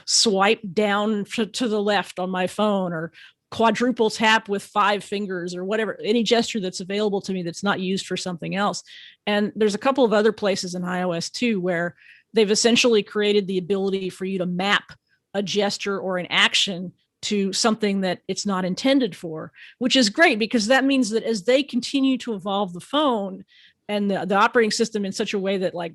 swipe down to the left on my phone, or quadruple tap with 5 fingers, or whatever, any gesture that's available to me that's not used for something else. And there's a couple of other places in iOS too, where they've essentially created the ability for you to map a gesture or an action to something that it's not intended for, which is great, because that means that as they continue to evolve the phone and the operating system in such a way that like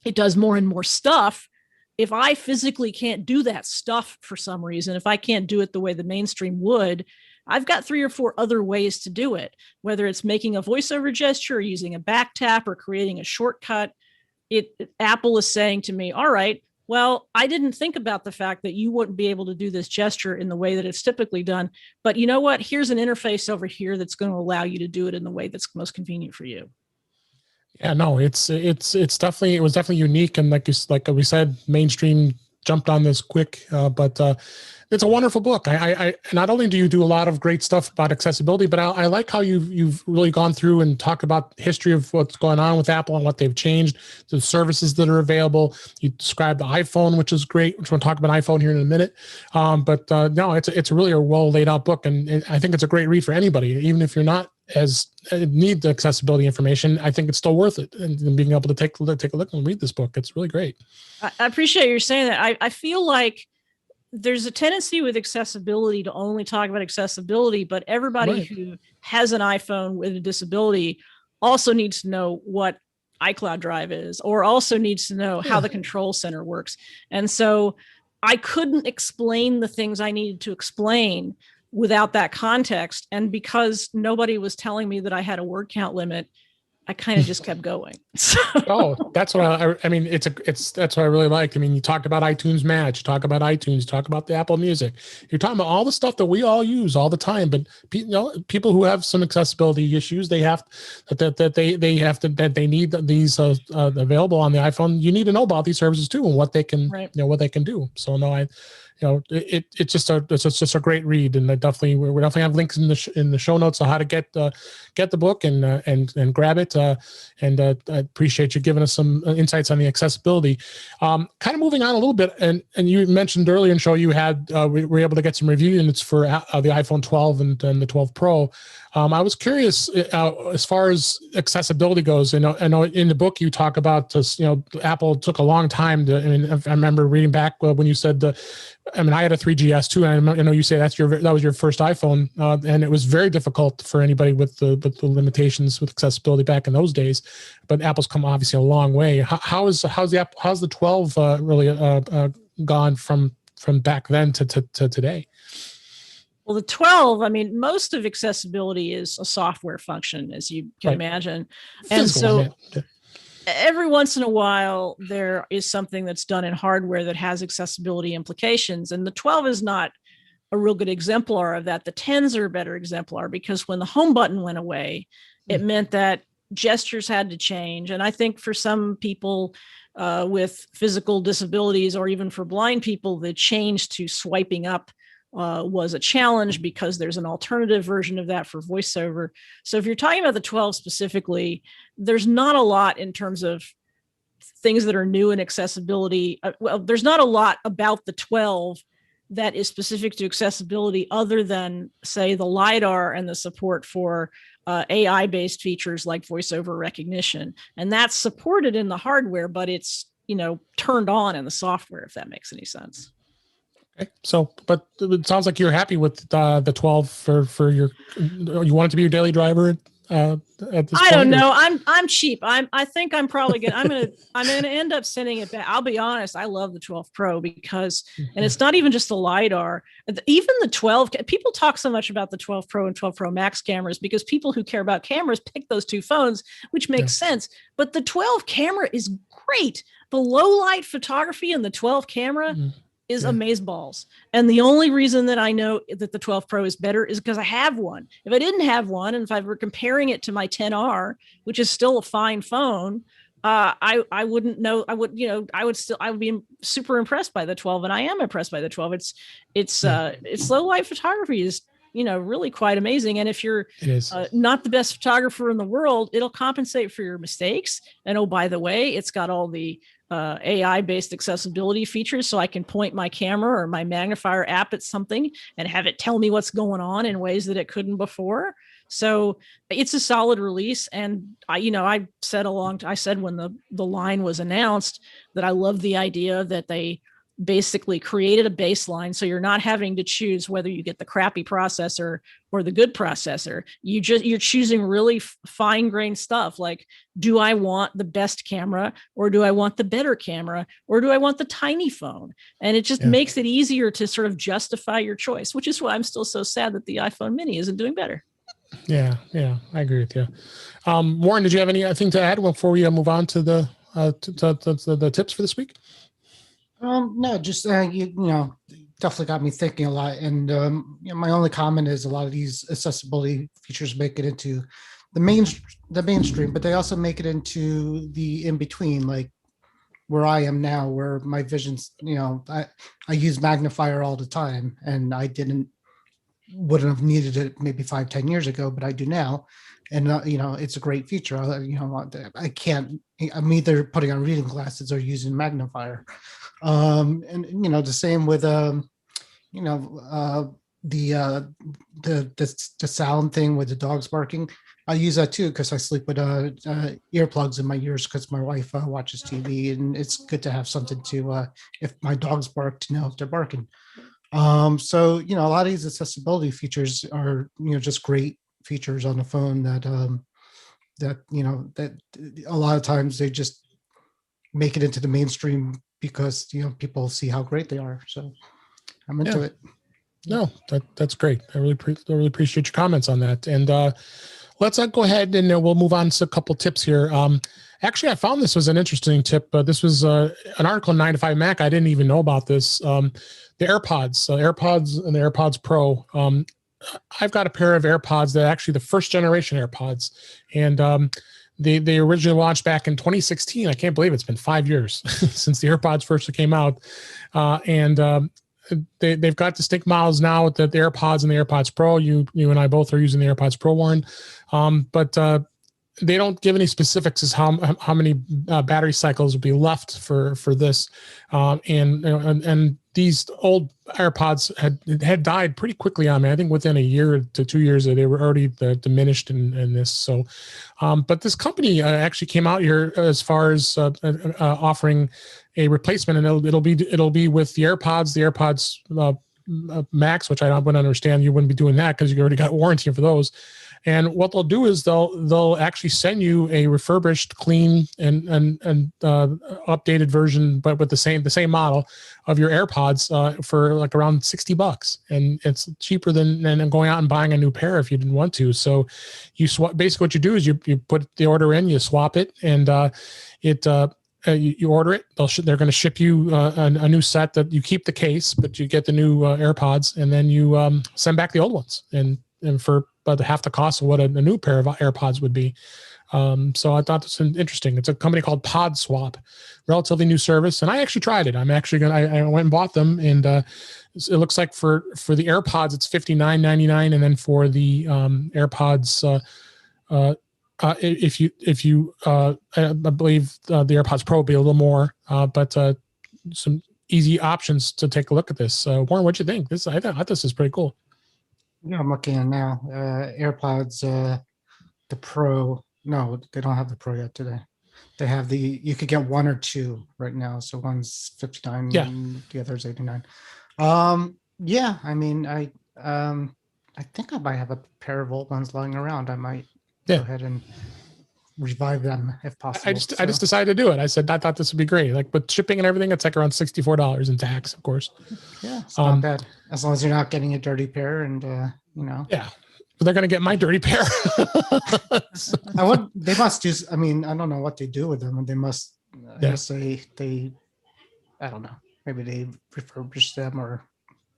it does more and more stuff, if I physically can't do that stuff for some reason, if I can't do it the way the mainstream would, I've got 3 or 4 other ways to do it, whether it's making a voiceover gesture or using a back tap or creating a shortcut. Apple is saying to me, all right, well, I didn't think about the fact that you wouldn't be able to do this gesture in the way that it's typically done. But you know what? Here's an interface over here that's going to allow you to do it in the way that's most convenient for you. Yeah, no, it was definitely unique. And like we said, mainstream jumped on this quick, but it's a wonderful book. I not only do you do a lot of great stuff about accessibility, but I like how you've really gone through and talked about the history of what's going on with Apple and what they've changed, the services that are available. You described the iPhone, which is great, which we'll talk about iPhone here in a minute. But no, it's really a well laid out book, and I think it's a great read for anybody, even if you're not as need the accessibility information. I think it's still worth it, and being able to take a look and read this book. It's really great. I appreciate you saying that. I feel like there's a tendency with accessibility to only talk about accessibility, but everybody who has an iPhone with a disability also needs to know what iCloud Drive is, or also needs to know how the control center works. And so I couldn't explain the things I needed to explain without that context. And because nobody was telling me that I had a word count limit, I kind of just kept going. Oh, that's what I mean. That's what I really liked. I mean, you talked about iTunes Match, you talk about iTunes, you talk about the Apple Music. You're talking about all the stuff that we all use all the time. But people who have some accessibility issues, they have they need these available on the iPhone. You need to know about these services too, and what they can what they can do. So no, it's just a great read, and we definitely have links in the show notes on how to get the book and grab it. And I appreciate you giving us some insights on the accessibility. Kind of moving on a little bit, and you mentioned earlier in the show you had we were able to get some review units for the iPhone 12 and the 12 Pro. I was curious as far as accessibility goes. I know in the book you talk about Apple took a long time to. I mean, I remember reading back when you said I had a 3GS too, and I know you say that was your first iPhone, and it was very difficult for anybody with the limitations with accessibility back in those days. But Apple's come obviously a long way. How's the 12 really gone from back then to today? Well, the 12, I mean, most of accessibility is a software function, as you can imagine. And so every once in a while, there is something that's done in hardware that has accessibility implications. And the 12 is not a real good exemplar of that. The 10s are a better exemplar, because when the home button went away, it meant that gestures had to change. And I think for some people with physical disabilities, or even for blind people, the change to swiping up was a challenge, because there's an alternative version of that for VoiceOver. So if you're talking about the 12 specifically, there's not a lot in terms of things that are new in accessibility. Well, there's not a lot about the 12 that is specific to accessibility, other than, say, the LiDAR and the support for AI-based features like voiceover recognition. And that's supported in the hardware, but it's turned on in the software, if that makes any sense. Okay. So, but it sounds like you're happy with the 12 for you want it to be your daily driver at this point? I don't know. I'm cheap. I think I'm probably gonna I'm gonna end up sending it back. I'll be honest. I love the 12 Pro because, and it's not even just the LiDAR. Even the 12. People talk so much about the 12 Pro and 12 Pro Max cameras because people who care about cameras pick those two phones, which makes sense. But the 12 camera is great. The low light photography in the 12 camera is amazeballs. And the only reason that I know that the 12 Pro is better is because I have one. If I didn't have one, and if I were comparing it to my 10R, which is still a fine phone, I wouldn't know. I would be super impressed by the 12, and I am impressed by the 12. Its low light photography is really quite amazing. And if you're It is. not the best photographer in the world, it'll compensate for your mistakes. And oh, by the way, it's got all the AI-based accessibility features, so I can point my camera or my magnifier app at something and have it tell me what's going on in ways that it couldn't before. So it's a solid release. And I said when the line was announced that I love the idea that they basically created a baseline, so you're not having to choose whether you get the crappy processor or the good processor. You're choosing really fine-grained stuff, like, do I want the best camera, or do I want the better camera, or do I want the tiny phone? And it just makes it easier to sort of justify your choice, which is why I'm still so sad that the iPhone mini isn't doing better. Yeah, I agree with you. Warren, did you have anything to add before we move on to the tips for this week? No, just definitely got me thinking a lot. And my only comment is a lot of these accessibility features make it into the mainstream, but they also make it into the in between, like where I am now, where my vision's, I use magnifier all the time, and I wouldn't have needed it maybe 5-10 years ago, but I do now. And it's a great feature. I can't. I'm either putting on reading glasses or using magnifier. And the same with the sound thing with the dogs barking. I use that too because I sleep with earplugs in my ears because my wife watches TV, and it's good to have something to if my dogs bark, to know if they're barking. So a lot of these accessibility features are just great features on the phone that a lot of times they just make it into the mainstream because people see how great they are. So I'm into it. No, that's great. I really appreciate your comments on that. And let's go ahead and we'll move on to a couple tips here. Actually, I found this was an interesting tip. This was an article in 9 to 5 Mac. I didn't even know about this. The AirPods, AirPods and the AirPods Pro. I've got a pair of AirPods that are actually the first generation AirPods, and they originally launched back in 2016. I can't believe it's been 5 years since the AirPods first came out, and they've got distinct models now with the AirPods and the AirPods Pro. You and I both are using the AirPods Pro, Warren, but they don't give any specifics as how many battery cycles will be left for this, and these old AirPods had died pretty quickly on me. I think within a year to 2 years, they were already diminished in this. So, but this company actually came out here as far as offering a replacement, and it'll be with the AirPods Max, which I wouldn't understand. You wouldn't be doing that because you already got warranty for those. And what they'll do is they'll actually send you a refurbished, clean, and updated version, but with the same model of your AirPods for like around $60, and it's cheaper than going out and buying a new pair if you didn't want to. So you swap. Basically, what you do is you put the order in, you swap it, and you order it. They're going to ship you a new set that you keep the case, but you get the new AirPods, and then you send back the old ones, and for about half the cost of what a new pair of AirPods would be. So I thought this was interesting. It's a company called Pod Swap, relatively new service, and I actually tried it. I'm actually I went and bought them, and it looks like for the AirPods it's $59.99, and then for the AirPods, if you I believe the AirPods Pro will be a little more, but some easy options to take a look at this. Warren, what'd you think? I thought this is pretty cool. Yeah, I'm looking at now. AirPods, the Pro. No, they don't have the Pro yet today. They have you could get one or two right now. So one's 59, and the other's 89. Yeah, I mean, I think I might have a pair of old ones lying around. I might go ahead and revive them if possible. I just decided to do it. I said I thought this would be great. Like with shipping and everything, it's like around $64 in tax, of course. Yeah, it's not bad as long as you're not getting a dirty pair, and Yeah, but they're gonna get my dirty pair. They must do. I mean, I don't know what they do with them, and they must. I guess they. I don't know. Maybe they refurbish them or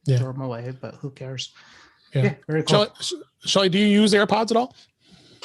throw them away, but who cares? Yeah, very cool. Shelley, do you use AirPods at all?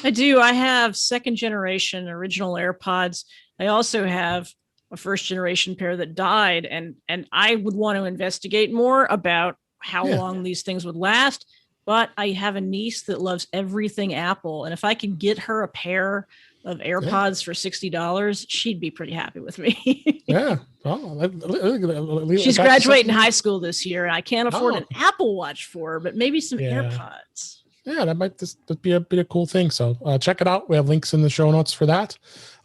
I do. I have second generation original AirPods. I also have a first generation pair that died, and I would want to investigate more about how long these things would last. but I have a niece that loves everything Apple. And if I could get her a pair of AirPods for $60, she'd be pretty happy with me. Yeah. Oh, She's graduating high school this year. And I can't afford an Apple Watch for her, but maybe some AirPods. Yeah, that might just be a cool thing. So check it out. We have links in the show notes for that.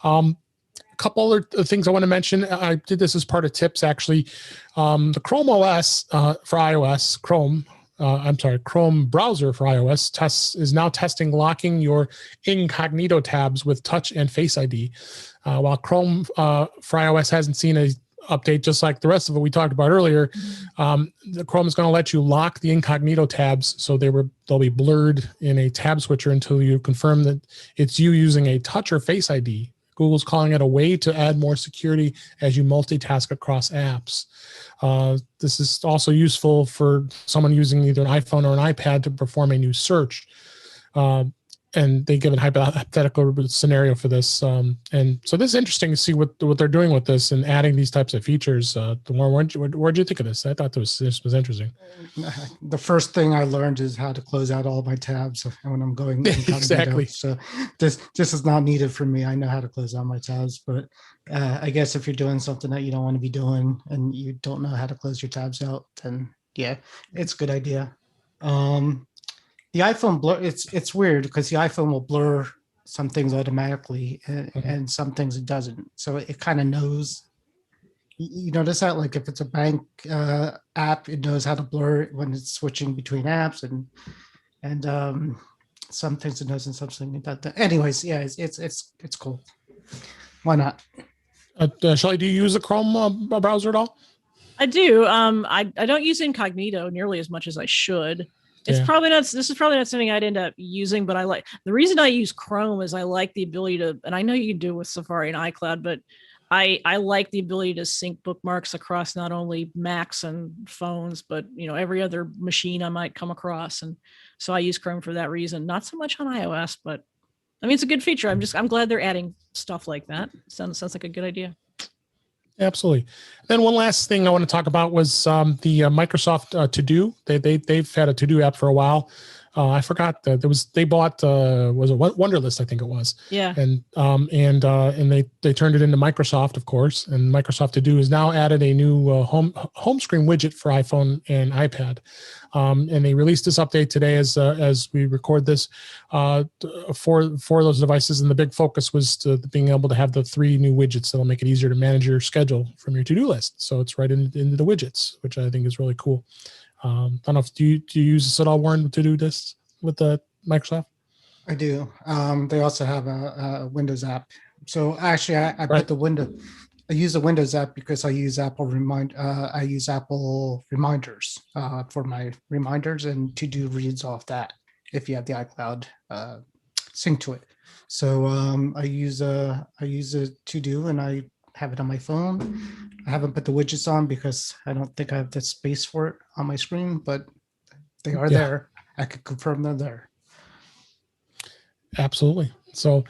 A couple other things I want to mention. I did this as part of tips, actually. The Chrome OS for iOS, Chrome browser for iOS is now testing locking your incognito tabs with Touch and Face ID. While Chrome for iOS hasn't seen a update, just like the rest of it we talked about earlier, the Chrome is going to let you lock the incognito tabs, so they'll be blurred in a tab switcher until you confirm that it's you using a Touch or Face ID. Google's calling it a way to add more security as you multitask across apps. This is also useful for someone using either an iPhone or an iPad to perform a new search. And they give a hypothetical scenario for this. And so this is interesting to see what they're doing with this and adding these types of features. What'd you think of this? I thought this was interesting. The first thing I learned is how to close out all my tabs when I'm going exactly. So this is not needed for me. I know how to close out my tabs, but I guess if you're doing something that you don't want to be doing and you don't know how to close your tabs out, then yeah, it's a good idea. The iPhone blur, it's weird because the iPhone will blur some things automatically and some things it doesn't. So it kind of knows. You notice that, like if it's a bank app, it knows how to blur it when it's switching between apps, and some things it knows and something about that. Anyways, yeah, it's cool. Why not? Shelley, do you use a Chrome browser at all? I do. I don't use incognito nearly as much as I should. This is probably not something I'd end up using, but the reason I use Chrome is I like the ability to, and I know you can do it with Safari and iCloud, but I like the ability to sync bookmarks across not only Macs and phones, but every other machine I might come across. And so I use Chrome for that reason, not so much on iOS, but I mean, it's a good feature. I'm glad they're adding stuff like that. Sounds like a good idea. Absolutely. Then one last thing I want to talk about was the Microsoft To Do. They've had a To Do app for a while. I forgot that they bought was it Wunderlist, I think it was. Yeah. And they turned it into Microsoft, of course. And Microsoft To Do has now added a new home screen widget for iPhone and iPad. And they released this update today as we record this for those devices. And the big focus was to being able to have the 3 new widgets that'll make it easier to manage your schedule from your to-do list. So it's right into the widgets, which I think is really cool. I don't know if do you use this at all, Warren, to do this with the Microsoft? I do. They also have a Windows app. So actually, I put the window. I use the Windows app because I use Apple reminders for my reminders, and To Do reads off that if you have the iCloud sync to it. So I use a To Do, and I have it on my phone. I haven't put the widgets on because I don't think I have the space for it on my screen, but they are there. I can confirm they're there. Absolutely. So,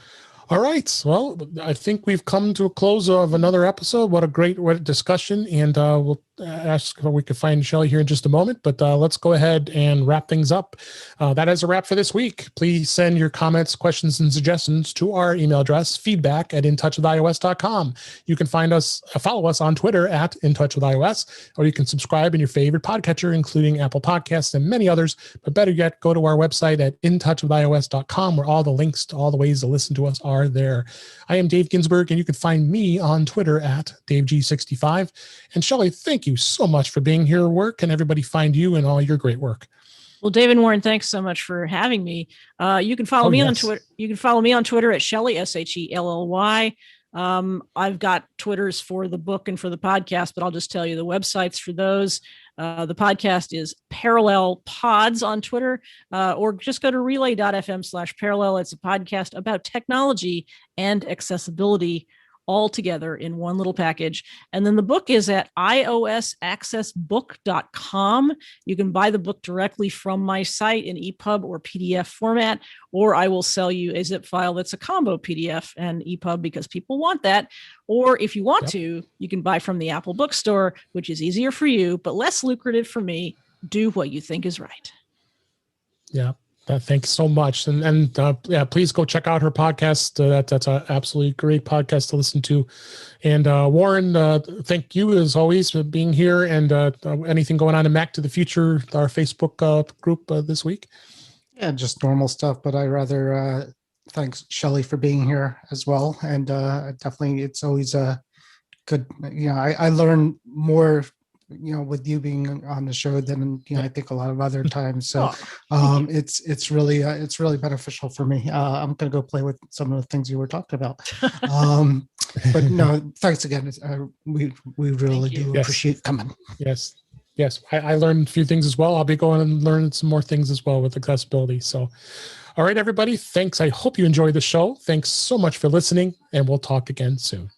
all right. Well, I think we've come to a close of another episode. What a great discussion. And we'll ask if we could find Shelley here in just a moment, but let's go ahead and wrap things up. That is a wrap for this week. Please send your comments, questions, and suggestions to our email address, feedback@intouchwithios.com. You can follow us on Twitter @intouchwithios, or you can subscribe in your favorite podcatcher, including Apple Podcasts and many others. But better yet, go to our website at intouchwithios.com, where all the links to all the ways to listen to us are there. I am Dave Ginsburg, and you can find me on Twitter @DaveG65. And Shelley, thank you so much for being here. Where can everybody find you and all your great work? Well, Dave and Warren, thanks so much for having me. You can follow me on Twitter. You can follow me on Twitter @Shelley, SHELLY. I've got Twitters for the book and for the podcast, but I'll just tell you the websites for those. The podcast is Parallel Pods on Twitter, or just go to relay.fm/parallel. It's a podcast about technology and accessibility all together in one little package. And then the book is at iosaccessbook.com. You can buy the book directly from my site in EPUB or PDF format, or I will sell you a zip file that's a combo PDF and EPUB because people want that. Or if you want to, you can buy from the Apple bookstore, which is easier for you, but less lucrative for me. Do what you think is right. Yeah. Thanks so much. And yeah, please go check out her podcast. That's an absolutely great podcast to listen to. And Warren, thank you as always for being here. And anything going on in Mac to the Future, our Facebook group this week? Yeah, just normal stuff. But I rather thanks Shelley for being here as well. And definitely, it's always good. I learn more, with you being on the show than I think a lot of other times. So it's really beneficial for me. I'm gonna go play with some of the things you were talking about. But no, thanks again. We really do appreciate coming. Yes. I learned a few things as well. I'll be going and learning some more things as well with accessibility. So, all right, everybody. Thanks. I hope you enjoyed the show. Thanks so much for listening, and we'll talk again soon.